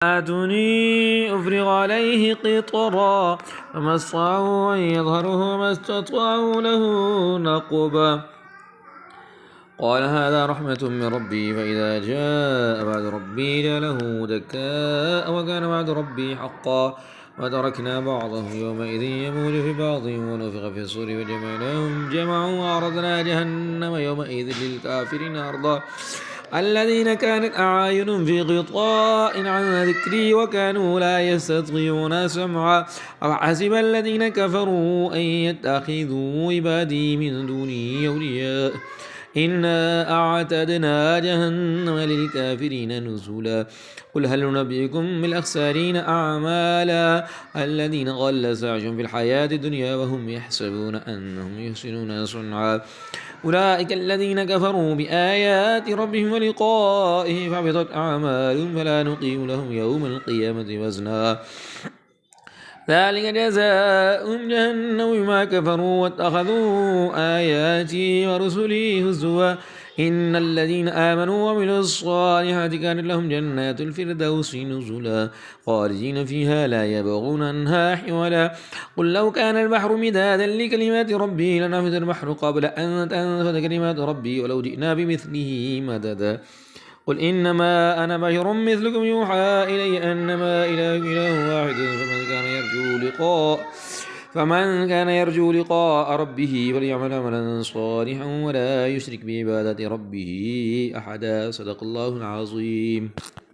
آتوني أفرغ عليه قطرا فما استطاعوا أن يظهروه وما استطاعوا له نقبا قال هذا رحمة من ربي فإذا جاء بعد ربي جعله دكاء وكان بعد ربي حقا وتركنا بعضهم يومئذ يموج في بعض ونفخ في الصور وجمعناهم جمعا وعرضنا جهنم يومئذ للكافرين أرضا الذين كانت أعاينهم في غطاء عن ذكري وكانوا لا يستطيعون سمعا أفحسب الذين كفروا أن يتخذوا عبادي من دوني أولياء إنا أعتدنا جهنم للكافرين نزلا قل هل ننبئكم بالأخسرين أعمالا الذين ضل سعيهم في الحياة الدنيا وهم يحسبون أنهم يحسنون صنعا أولئك الذين كفروا بآيات ربهم ولقائه فحبطت أعمالهم فلا نقيم لهم يوم القيامة وزنا ذلك جزاؤهم جهنم بما كفروا واتخذوا آياتي ورسلي هزوا إن الذين آمنوا وعملوا الصالحات كانت لهم جنات الفردوس نزلا خالدين فيها لا يبغون عنها حولا قل لو كان البحر مدادا لكلمات ربي لنفذ البحر قبل أن تنفذ كلمات ربي ولو جئنا بمثله مددا قل إنما أنا بشر مثلكم يوحى إلي أنما إله واحد فمن كان يرجو لقاء ربه فليعمل عملا صالحا ولا يشرك بعبادة ربه أحدا صدق الله العظيم.